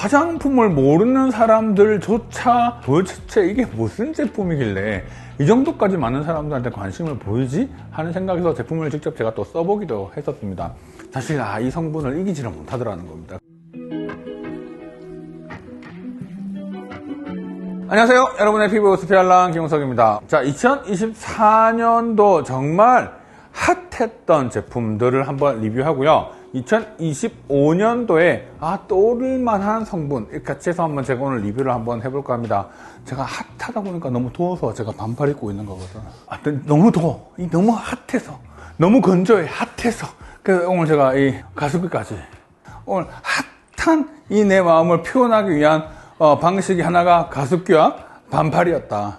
화장품을 모르는 사람들조차 도대체 이게 무슨 제품이길래 이 정도까지 많은 사람들한테 관심을 보이지? 하는 생각에서 제품을 직접 제가 또 써보기도 했었습니다. 사실 이 성분을 이기지를 못하더라는 겁니다. 안녕하세요, 여러분의 피부 스피알랑 김홍석입니다. 자, 2024년도 정말 핫했던 제품들을 한번 리뷰하고요. 2025년도에 떠오를만한 성분 같이 해서 한번 제가 오늘 리뷰를 한번 해볼까 합니다. 제가 핫하다 보니까 너무 더워서 제가 반팔 입고 있는 거거든. 너무 더워. 너무 핫해서, 너무 건조해. 핫해서. 그래서 오늘 제가 이 가습기까지, 오늘 핫한 이 내 마음을 표현하기 위한 방식이 하나가 가습기와 반팔이었다.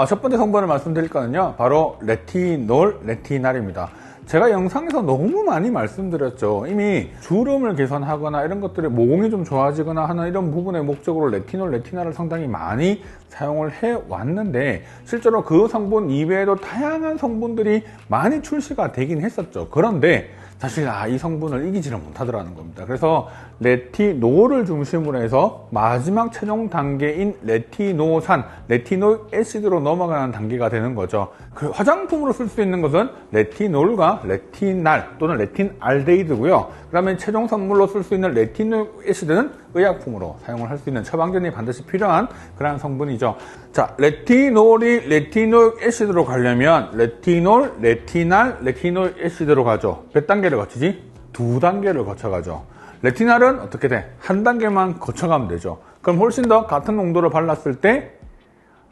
첫 번째 성분을 말씀드릴 거는요, 바로 레티놀, 레티날입니다. 제가 영상에서 너무 많이 말씀드렸죠. 이미 주름을 개선하거나 이런 것들이 모공이 좀 좋아지거나 하는 이런 부분의 목적으로 레티놀, 레티날을 상당히 많이 사용을 해왔는데, 실제로 그 성분 이외에도 다양한 성분들이 많이 출시가 되긴 했었죠. 그런데 사실 이 성분을 이기지를 못하더라는 겁니다. 그래서 레티놀을 중심으로 해서 마지막 최종 단계인 레티노산, 레티놀 애시드로 넘어가는 단계가 되는 거죠. 그 화장품으로 쓸 수 있는 것은 레티놀과 레티날 또는 레틴알데히드고요. 그다음에 최종 선물로 쓸 수 있는 레티놀 애시드는 의약품으로 사용을 할 수 있는 처방전이 반드시 필요한 그런 성분이죠. 자, 레티놀이 레티놀 애시드로 가려면 레티놀, 레티날, 레티놀 애시드로 가죠. 몇 단계를 거치지? 2단계를 거쳐가죠. 레티날은 어떻게 돼? 1단계만 거쳐가면 되죠. 그럼 훨씬 더 같은 농도를 발랐을 때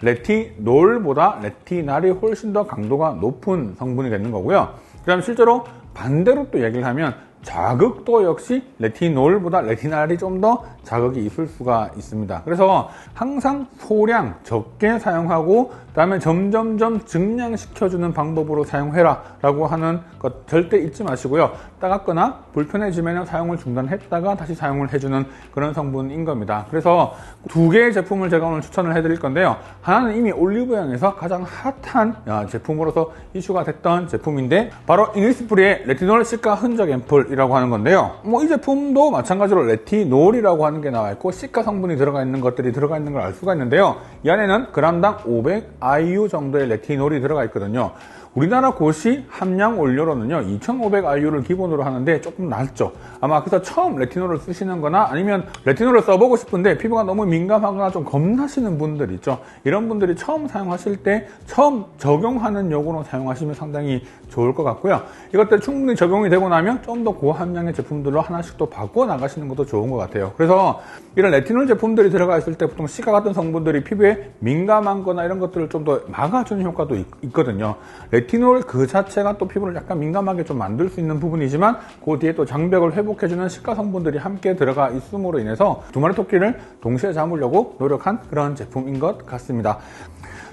레티놀보다 레티날이 훨씬 더 강도가 높은 성분이 되는 거고요. 그 다음 실제로 반대로 또 얘기를 하면 자극도 역시 레티놀보다 레티날이 좀 더 자극이 있을 수가 있습니다. 그래서 항상 소량 적게 사용하고 그다음에 점점점 증량시켜주는 방법으로 사용해라 라고 하는 것 절대 잊지 마시고요. 따갑거나 불편해지면 사용을 중단했다가 다시 사용을 해주는 그런 성분인 겁니다. 그래서 2개의 제품을 제가 오늘 추천을 해드릴 건데요. 하나는 이미 올리브영에서 가장 핫한 제품으로서 이슈가 됐던 제품인데, 바로 이니스프리의 레티놀 시카 흔적 앰플이라고 하는 건데요. 이 제품도 마찬가지로 레티놀이라고 하는 게 나와 있고 시카 성분이 들어가 있는 것들이 들어가 있는 걸 알 수가 있는데요. 이 안에는 그람당 500IU 정도의 레티놀이 들어가 있거든요. 우리나라 고시 함량 원료로는요 2500IU를 기본으로 하는데 조금 낮죠. 아마 그래서 처음 레티놀을 쓰시는 거나 아니면 레티놀을 써보고 싶은데 피부가 너무 민감하거나 좀 겁나시는 분들 있죠. 이런 분들이 처음 사용하실 때 처음 적용하는 용으로 사용하시면 상당히 좋을 것 같고요. 이것들 충분히 적용이 되고 나면 좀 더 고함량의 제품들로 하나씩 또 바꿔 나가시는 것도 좋은 것 같아요. 그래서 이런 레티놀 제품들이 들어가 있을 때 보통 시카 같은 성분들이 피부에 민감한 거나 이런 것들을 좀 더 막아주는 효과도 있거든요. 레티놀 그 자체가 또 피부를 약간 민감하게 좀 만들 수 있는 부분이지만 그 뒤에 또 장벽을 회복해주는 시카 성분들이 함께 들어가 있음으로 인해서 두 마리 토끼를 동시에 잡으려고 노력한 그런 제품인 것 같습니다.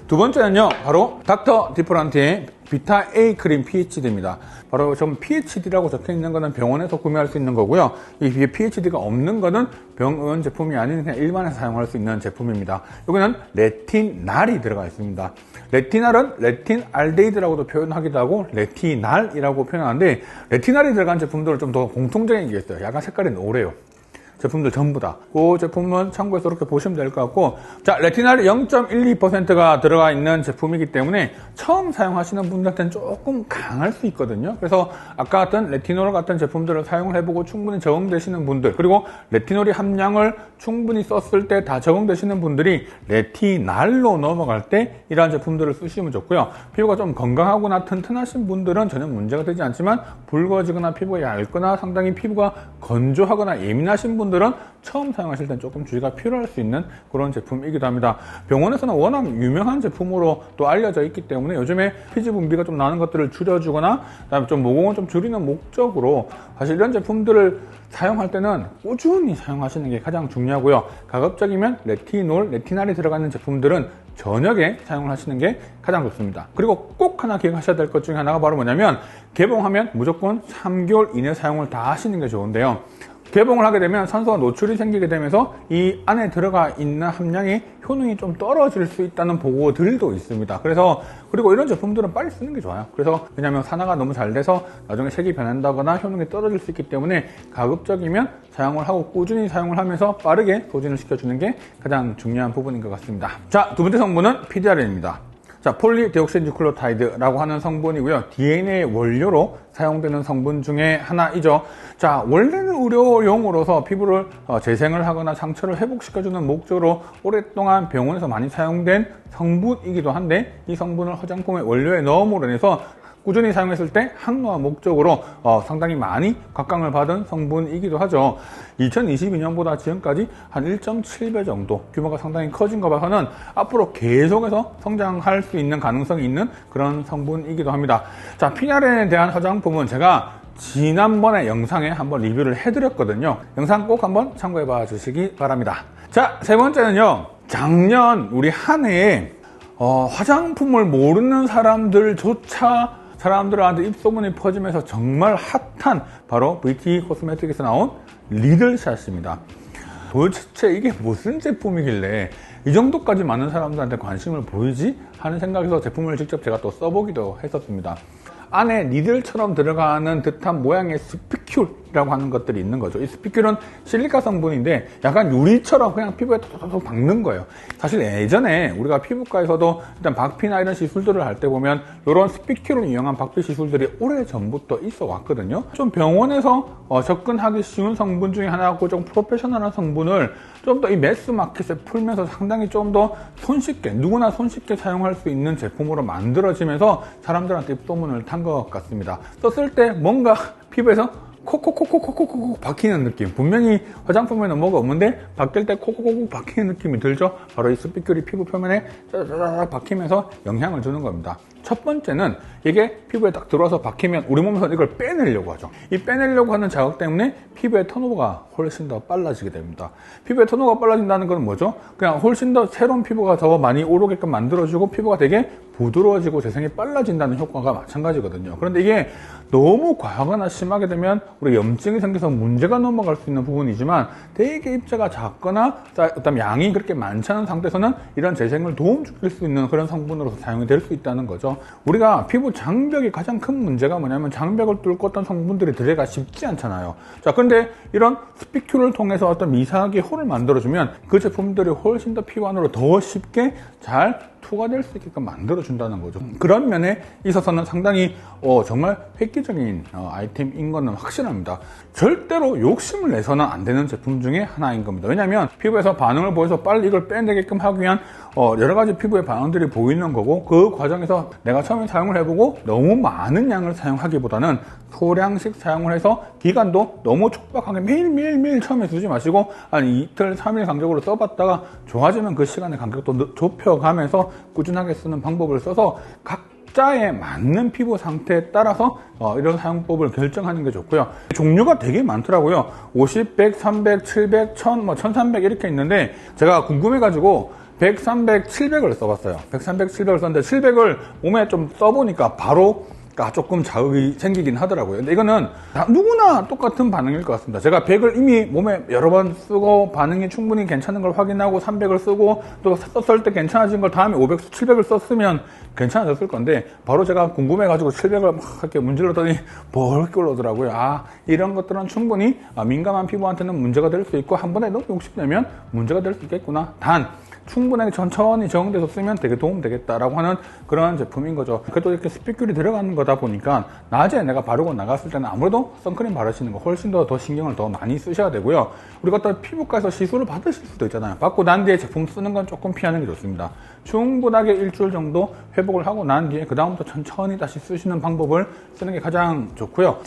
두 번째는요, 바로 닥터 디프란트의 비타 A 크림 PHD입니다. 바로 좀 PHD라고 적혀 있는 거는 병원에서 구매할 수 있는 거고요. 이 PHD가 없는 거는 병원 제품이 아닌 그냥 일반에서 사용할 수 있는 제품입니다. 여기는 레티날이 들어가 있습니다. 레티날은 레틴알데히드라고도 표현하기도 하고 레티날이라고 표현하는데, 레티날이 들어간 제품들은 좀 더 공통적인 게 있어요. 약간 색깔이 노래요. 제품들 전부 다. 그 제품은 참고해서 이렇게 보시면 될 것 같고, 자, 레티날이 0.12%가 들어가 있는 제품이기 때문에 처음 사용하시는 분들한테는 조금 강할 수 있거든요. 그래서 아까 같은 레티놀 같은 제품들을 사용을 해보고 충분히 적응되시는 분들, 그리고 레티놀이 함량을 충분히 썼을 때 다 적응되시는 분들이 레티날로 넘어갈 때 이러한 제품들을 쓰시면 좋고요. 피부가 좀 건강하거나 튼튼하신 분들은 전혀 문제가 되지 않지만, 붉어지거나 피부가 얇거나 상당히 피부가 건조하거나 예민하신 분들은 처음 사용하실 땐 조금 주의가 필요할 수 있는 그런 제품이기도 합니다. 병원에서는 워낙 유명한 제품으로 또 알려져 있기 때문에 요즘에 피지 분비가 좀 나는 것들을 줄여주거나 그다음에 좀 모공을 좀 줄이는 목적으로 사실 이런 제품들을 사용할 때는 꾸준히 사용하시는 게 가장 중요하고요. 가급적이면 레티놀, 레티날이 들어가 있는 제품들은 저녁에 사용을 하시는 게 가장 좋습니다. 그리고 꼭 하나 기억하셔야 될 것 중에 하나가 바로 뭐냐면, 개봉하면 무조건 3개월 이내 사용을 다 하시는 게 좋은데요. 개봉을 하게 되면 산소가 노출이 생기게 되면서 이 안에 들어가 있는 함량이 효능이 좀 떨어질 수 있다는 보고들도 있습니다. 그래서 그리고 이런 제품들은 빨리 쓰는 게 좋아요. 그래서 왜냐하면 산화가 너무 잘 돼서 나중에 색이 변한다거나 효능이 떨어질 수 있기 때문에 가급적이면 사용을 하고 꾸준히 사용을 하면서 빠르게 소진을 시켜주는 게 가장 중요한 부분인 것 같습니다. 자, 두 번째 성분은 PDRN입니다. 자, 폴리데옥시뉴클레오타이드라고 하는 성분이고요. DNA 원료로 사용되는 성분 중에 하나이죠. 자, 원래는 의료용으로서 피부를 재생을 하거나 상처를 회복시켜주는 목적으로 오랫동안 병원에서 많이 사용된 성분이기도 한데 이 성분을 화장품의 원료에 넣음으로 인해서 꾸준히 사용했을 때 항노화 목적으로 상당히 많이 각광을 받은 성분이기도 하죠. 2022년보다 지금까지 한 1.7배 정도 규모가 상당히 커진 거 봐서는 앞으로 계속해서 성장할 수 있는 가능성이 있는 그런 성분이기도 합니다. 자, PDRN에 대한 화장품은 제가 지난번에 영상에 한번 리뷰를 해드렸거든요. 영상 꼭 한번 참고해 봐 주시기 바랍니다. 자, 세 번째는요. 작년 우리 한 해에 화장품을 모르는 사람들한테 입소문이 퍼지면서 정말 핫한 바로 VT 코스메틱에서 나온 리들샷입니다. 도대체 이게 무슨 제품이길래 이 정도까지 많은 사람들한테 관심을 보이지? 하는 생각에서 제품을 직접 제가 또 써보기도 했었습니다. 안에 니들처럼 들어가는 듯한 모양의 스피큘이라고 하는 것들이 있는 거죠. 이 스피큘은 실리카 성분인데 약간 유리처럼 그냥 피부에 톡톡톡 박는 거예요. 사실 예전에 우리가 피부과에서도 일단 박피나 이런 시술들을 할 때 보면 이런 스피큘을 이용한 박피 시술들이 오래전부터 있어 왔거든요. 좀 병원에서 접근하기 쉬운 성분 중에 하나고 좀 프로페셔널한 성분을 좀 더 이 매스 마켓에 풀면서 상당히 좀 더 손쉽게 누구나 손쉽게 사용할 수 있는 제품으로 만들어지면서 사람들한테 입소문을 탄 것 같습니다. 썼을 때 뭔가 피부에서 콕콕콕콕콕콕 박히는 느낌, 분명히 화장품에는 뭐가 없는데 바뀔 때 콕콕콕 박히는 느낌이 들죠. 바로 이 스피큘이 피부 표면에 짜자자자 박히면서 영향을 주는 겁니다. 첫 번째는 이게 피부에 딱 들어와서 박히면 우리 몸에서 이걸 빼내려고 하죠. 이 빼내려고 하는 자극 때문에 피부의 턴오버가 훨씬 더 빨라지게 됩니다. 피부의 턴오버가 빨라진다는 건 뭐죠? 그냥 훨씬 더 새로운 피부가 더 많이 오르게끔 만들어주고 피부가 되게 부드러워지고 재생이 빨라진다는 효과가 마찬가지거든요. 그런데 이게 너무 과하거나 심하게 되면 우리 염증이 생겨서 문제가 넘어갈 수 있는 부분이지만 되게 입자가 작거나 그다음 양이 그렇게 많지 않은 상태에서는 이런 재생을 도움 줄 수 있는 그런 성분으로서 사용이 될 수 있다는 거죠. 우리가 피부 장벽이 가장 큰 문제가 뭐냐면 장벽을 뚫고 어떤 성분들이 들어가 쉽지 않잖아요. 자, 근데 이런 스피큘을 통해서 어떤 미세하게 홀을 만들어주면 그 제품들이 훨씬 더 피부 안으로 더 쉽게 잘 투과될 수 있게끔 만들어준다는 거죠. 그런 면에 있어서는 상당히 정말 획기적인 아이템인 것은 확실합니다. 절대로 욕심을 내서는 안 되는 제품 중에 하나인 겁니다. 왜냐하면 피부에서 반응을 보여서 빨리 이걸 빼내게끔 하기 위한 여러 가지 피부의 반응들이 보이는 거고 그 과정에서 내가 처음에 사용을 해보고 너무 많은 양을 사용하기보다는 소량씩 사용을 해서 기간도 너무 촉박하게 매일매일 처음에 쓰지 마시고 한 이틀, 3일 간격으로 써봤다가 좋아지면 그 시간의 간격도 좁혀가면서 꾸준하게 쓰는 방법을 써서 각자에 맞는 피부 상태에 따라서 이런 사용법을 결정하는 게 좋고요. 종류가 되게 많더라고요. 50, 100, 300, 700, 1000, 1300 이렇게 있는데 제가 궁금해가지고 100, 300, 700을 써봤어요. 100, 300, 700을 썼는데 700을 몸에 좀 써보니까 바로 조금 자극이 생기긴 하더라고요. 근데 이거는 누구나 똑같은 반응일 것 같습니다. 제가 100을 이미 몸에 여러 번 쓰고 반응이 충분히 괜찮은 걸 확인하고 300을 쓰고 또 썼을 때 괜찮아진 걸 다음에 500, 700을 썼으면 괜찮아졌을 건데 바로 제가 궁금해가지고 700을 막 이렇게 문질렀더니 벌게 올라오더라고요. 이런 것들은 충분히 민감한 피부한테는 문제가 될 수 있고 한 번에 너무 욕심내면 문제가 될 수 있겠구나. 단 충분하게 천천히 적응돼서 쓰면 되게 도움되겠다라고 하는 그런 제품인 거죠. 그래도 이렇게 스피큘이 들어가는 거다 보니까 낮에 내가 바르고 나갔을 때는 아무래도 선크림 바르시는 거 훨씬 더 신경을 더 많이 쓰셔야 되고요. 우리가 또 피부과에서 시술을 받으실 수도 있잖아요. 받고 난 뒤에 제품 쓰는 건 조금 피하는 게 좋습니다. 충분하게 일주일 정도 회복을 하고 난 뒤에 그 다음부터 천천히 다시 쓰시는 방법을 쓰는 게 가장 좋고요.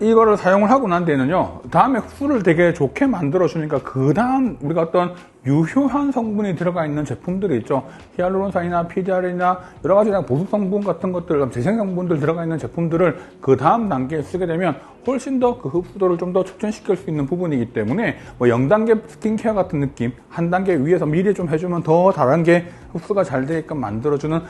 이거를 사용을 하고 난 뒤에는요, 다음에 후를 되게 좋게 만들어 주니까 그 다음 우리가 어떤 유효한 성분이 들어가 있는 제품들이 있죠. 히알루론산이나 PDRN이나 여러 가지 보습 성분 같은 것들, 재생 성분들 들어가 있는 제품들을 그 다음 단계에 쓰게 되면 훨씬 더 그 흡수도를 좀 더 촉진시킬 수 있는 부분이기 때문에 뭐 0단계 스킨케어 같은 느낌, 한 단계 위에서 미리 좀 해주면 더 다른게 흡수가 잘 되게끔 만들어주는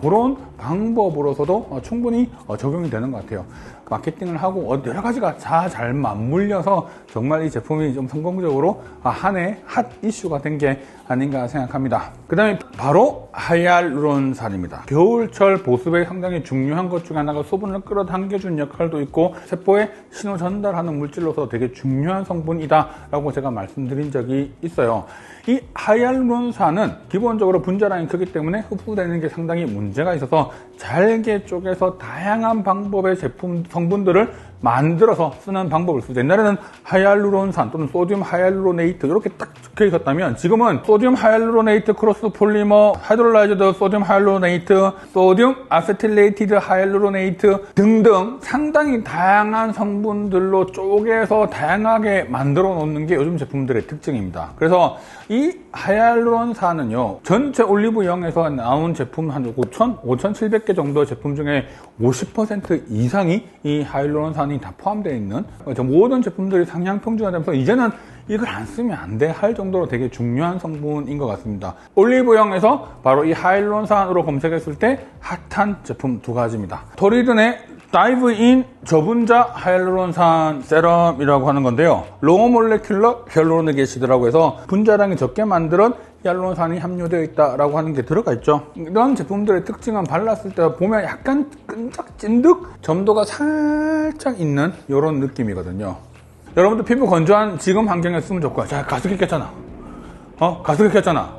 그런 방법으로서도 충분히 적용이 되는 것 같아요. 마케팅을 하고 여러 가지가 잘 맞물려서 정말 이 제품이 좀 성공적으로 한 해 핫 이슈가 된 게 아닌가 생각합니다. 그 다음에 바로 하이알루론산입니다. 겨울철 보습에 상당히 중요한 것 중에 하나가 수분을 끌어당겨준 역할도 있고 세포에 신호 전달하는 물질로서 되게 중요한 성분이다 라고 제가 말씀드린 적이 있어요. 이 하이알루론산은 기본적으로 분자량이 크기 때문에 흡수되는 게 상당히 문제가 있어서 잘게 쪼개서 다양한 방법의 제품 성분들을 만들어서 쓰는 방법을 쓰죠. 옛날에는 하이알루론산 또는 소듐 하이알루로네이트 이렇게 딱 적혀 있었다면 지금은 소듐 하이알루로네이트 크로스 폴리머, 하이드롤라이즈드 소듐 하이알루로네이트, 소듐 아세틸레이티드 하이알루로네이트 등등 상당히 다양한 성분들로 쪼개서 다양하게 만들어 놓는 게 요즘 제품들의 특징입니다. 그래서 이 하이알루론산은요, 전체 올리브영에서 나온 제품 한 5,700개 정도 제품 중에 50% 이상이 이 하이알루론산이 다 포함되어 있는 모든 제품들이 상향 평준화되면서 이제는 이걸 안 쓰면 안 돼 할 정도로 되게 중요한 성분인 것 같습니다. 올리브영에서 바로 이 하이알루론산으로 검색했을 때 핫한 제품 두 가지입니다. 토리든의 다이브인 저분자 하이알루론산 세럼이라고 하는 건데요. 로우 몰레큘러 히알루로닉 애시드라고 해서 분자량이 적게 만드는 히알루론산이 함유되어 있다라고 하는 게 들어가 있죠. 이런 제품들의 특징은 발랐을 때 보면 약간 끈적찐득 점도가 살짝 있는 이런 느낌이거든요. 여러분들 피부 건조한 지금 환경에 쓰면 좋고요. 자, 가습기 켰잖아. 가습기 켰잖아.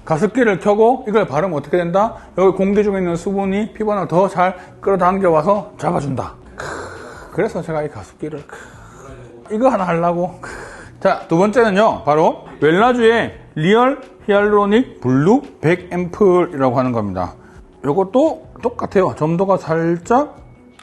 가습기를 켜고 이걸 바르면 어떻게 된다? 여기 공기 중에 있는 수분이 피부를 더 잘 끌어당겨 와서 잡아준다. 그래서 제가 이 가습기를 이거 하나 하려고. 자, 두 번째는요, 바로 웰라주의 리얼 히알루로닉 블루 100 앰플이라고 하는 겁니다. 이것도 똑같아요. 점도가 살짝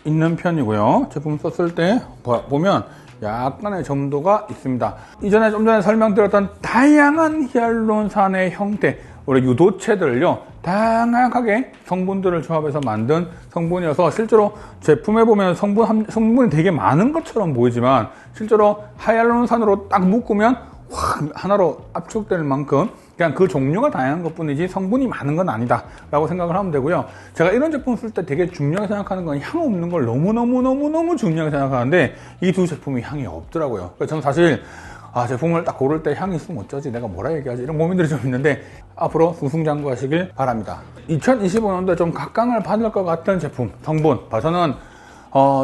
있는 편이고요. 제품 썼을 때 보면 약간의 점도가 있습니다. 좀 전에 설명드렸던 다양한 히알루론산의 형태, 우리 유도체들을요, 다양하게 성분들을 조합해서 만든 성분이어서 실제로 제품에 보면 성분이 되게 많은 것처럼 보이지만 실제로 하이알루론산으로 딱 묶으면 확 하나로 압축될 만큼 그냥 그 종류가 다양한 것 뿐이지 성분이 많은 건 아니다 라고 생각을 하면 되고요. 제가 이런 제품 쓸 때 되게 중요하게 생각하는 건 향 없는 걸 너무너무 중요하게 생각하는데 이 두 제품이 향이 없더라고요. 그래서 저는 사실 제품을 딱 고를 때 향이 있으면 어쩌지, 내가 뭐라 얘기하지, 이런 고민들이 좀 있는데 앞으로 승승장구하시길 바랍니다. 2025년도에 좀 각광을 받을 것 같은 제품 성분 저는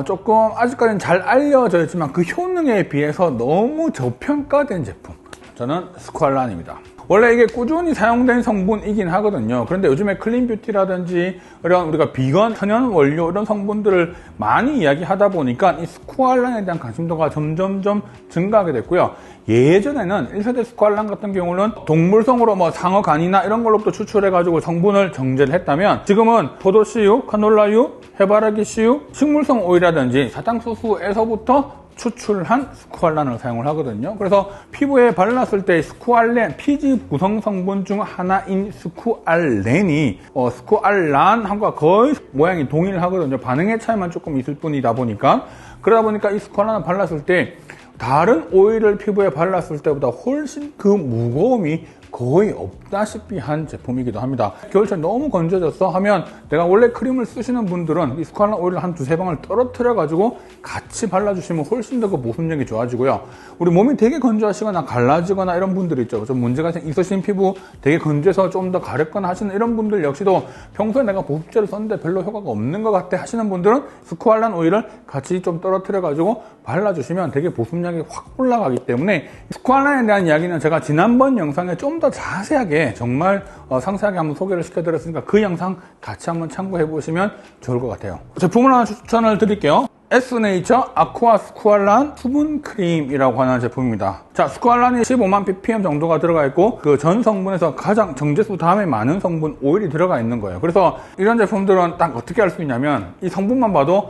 조금 아직까지는 잘 알려져 있지만 그 효능에 비해서 너무 저평가된 제품, 저는 스쿠알란입니다. 원래 이게 꾸준히 사용된 성분이긴 하거든요. 그런데 요즘에 클린뷰티라든지 이런 우리가 비건, 천연 원료 이런 성분들을 많이 이야기하다 보니까 이 스쿠알란에 대한 관심도가 점점점 증가하게 됐고요. 예전에는 1세대 스쿠알란 같은 경우는 동물성으로 상어 간이나 이런 걸로부터 추출해가지고 성분을 정제를 했다면 지금은 포도씨유, 카놀라유, 해바라기씨유, 식물성 오일이라든지 사탕수수에서부터 추출한 스쿠알란을 사용을 하거든요. 그래서 피부에 발랐을 때 스쿠알렌, 피지 구성 성분 중 하나인 스쿠알렌이 스쿠알란과 거의 모양이 동일하거든요. 반응의 차이만 조금 있을 뿐이다 보니까, 그러다 보니까 이 스쿠알란을 발랐을 때 다른 오일을 피부에 발랐을 때보다 훨씬 그 무거움이 거의 없다시피 한 제품이기도 합니다. 겨울철 너무 건조해졌어 하면 내가 원래 크림을 쓰시는 분들은 이 스쿠알란 오일을 한 두세 방울 떨어뜨려 가지고 같이 발라주시면 훨씬 더 그 보습력이 좋아지고요. 우리 몸이 되게 건조하시거나 갈라지거나 이런 분들 있죠. 좀 문제가 있으신 피부, 되게 건조해서 좀 더 가렵거나 하시는 이런 분들 역시도 평소에 내가 보습제를 썼는데 별로 효과가 없는 것 같아 하시는 분들은 스쿠알란 오일을 같이 좀 떨어뜨려 가지고 발라주시면 되게 보습력이 확 올라가기 때문에 스쿠알란에 대한 이야기는 제가 지난번 영상에 좀 더 자세하게 정말 상세하게 한번 소개를 시켜드렸으니까 그 영상 같이 한번 참고해 보시면 좋을 것 같아요. 제품을 하나 추천을 드릴게요. 에스네이처 아쿠아 스쿠알란 수분 크림이라고 하는 제품입니다. 자, 스쿠알란이 15만 ppm 정도가 들어가 있고 그 전 성분에서 가장 정제수 다음에 많은 성분 오일이 들어가 있는 거예요. 그래서 이런 제품들은 딱 어떻게 할 수 있냐면 이 성분만 봐도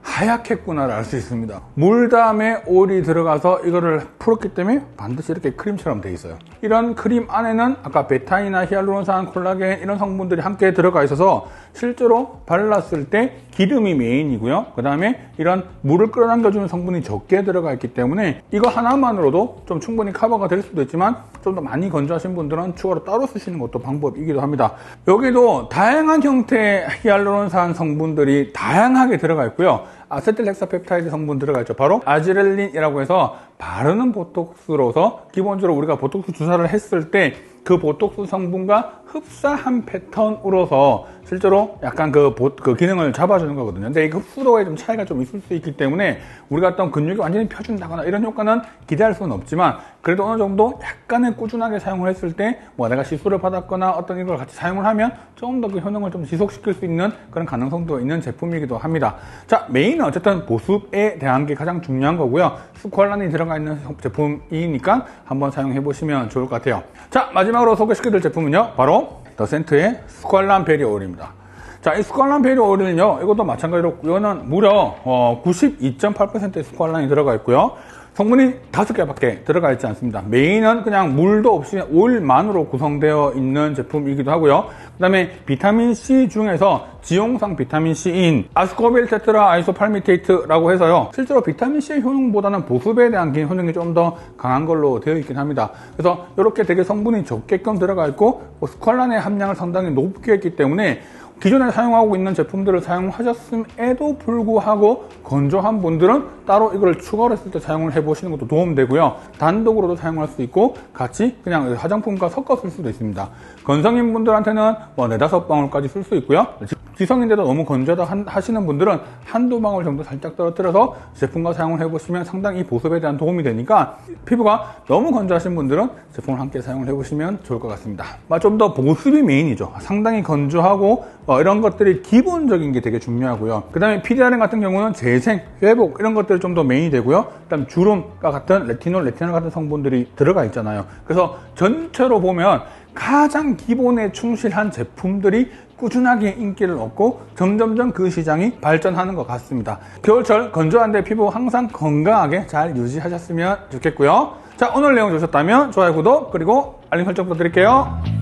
하얗겠구나를 알 수 있습니다. 물 다음에 오일이 들어가서 이거를 풀었기 때문에 반드시 이렇게 크림처럼 돼 있어요. 이런 크림 안에는 아까 베타인이나 히알루론산, 콜라겐 이런 성분들이 함께 들어가 있어서 실제로 발랐을 때 기름이 메인이고요. 그 다음에 이런 물을 끌어당겨주는 성분이 적게 들어가 있기 때문에 이거 하나만으로도 좀 충분히 커버가 될 수도 있지만 좀 더 많이 건조하신 분들은 추가로 따로 쓰시는 것도 방법이기도 합니다. 여기도 다양한 형태의 히알루론산 성분들이 다양하게 들어가 있고요. 아세틸헥사펩타이드 성분 들어가 있죠. 바로 아지렐린이라고 해서 바르는 보톡스로서 기본적으로 우리가 보톡스 주사를 했을 때 그 보톡스 성분과 흡사한 패턴으로서 실제로 약간 그 기능을 잡아주는 거거든요. 근데 이 흡수도에 좀 차이가 좀 있을 수 있기 때문에 우리가 어떤 근육이 완전히 펴준다거나 이런 효과는 기대할 수는 없지만 그래도 어느 정도 약간은 꾸준하게 사용을 했을 때 뭐 내가 시술을 받았거나 어떤 이걸 같이 사용을 하면 좀 더 그 효능을 좀 지속시킬 수 있는 그런 가능성도 있는 제품이기도 합니다. 자, 메인은 어쨌든 보습에 대한 게 가장 중요한 거고요. 스퀄란이 들어가 있는 제품이니까 한번 사용해 보시면 좋을 것 같아요. 자, 마지막으로 소개시켜드릴 제품은요, 바로 더센트의 스퀄란 베리 오일입니다. 자, 이 스퀄란 베리 오일은요, 이것도 마찬가지로 이거는 무려 92.8%의 스퀄란이 들어가 있고요. 성분이 5개밖에 들어가 있지 않습니다. 메인은 그냥 물도 없이 오일만으로 구성되어 있는 제품이기도 하고요. 그 다음에 비타민C 중에서 지용성 비타민C인 아스코빌 테트라 아이소팔미테이트라고 해서요. 실제로 비타민C의 효능보다는 보습에 대한 효능이 좀 더 강한 걸로 되어 있긴 합니다. 그래서 이렇게 되게 성분이 적게끔 들어가 있고 스퀄란의 함량을 상당히 높게 했기 때문에 기존에 사용하고 있는 제품들을 사용하셨음에도 불구하고 건조한 분들은 따로 이걸 추가로 했을 때 사용을 해보시는 것도 도움되고요. 단독으로도 사용할 수 있고 같이 그냥 화장품과 섞어 쓸 수도 있습니다. 건성인 분들한테는 뭐 4-5방울까지 쓸 수 있고요. 지성인데도 너무 건조하다 하시는 분들은 한두 방울 정도 살짝 떨어뜨려서 제품과 사용을 해보시면 상당히 보습에 대한 도움이 되니까 피부가 너무 건조하신 분들은 제품을 함께 사용을 해보시면 좋을 것 같습니다. 좀 더 보습이 메인이죠. 상당히 건조하고 이런 것들이 기본적인 게 되게 중요하고요. 그 다음에 PDRN 같은 경우는 재생, 회복 이런 것들이 좀 더 메인이 되고요. 그 다음 주름과 같은 레티놀 같은 성분들이 들어가 있잖아요. 그래서 전체로 보면 가장 기본에 충실한 제품들이 꾸준하게 인기를 얻고 점점점 그 시장이 발전하는 것 같습니다. 겨울철 건조한데 피부 항상 건강하게 잘 유지하셨으면 좋겠고요. 자, 오늘 내용 좋으셨다면 좋아요, 구독, 그리고 알림 설정 부탁드릴게요.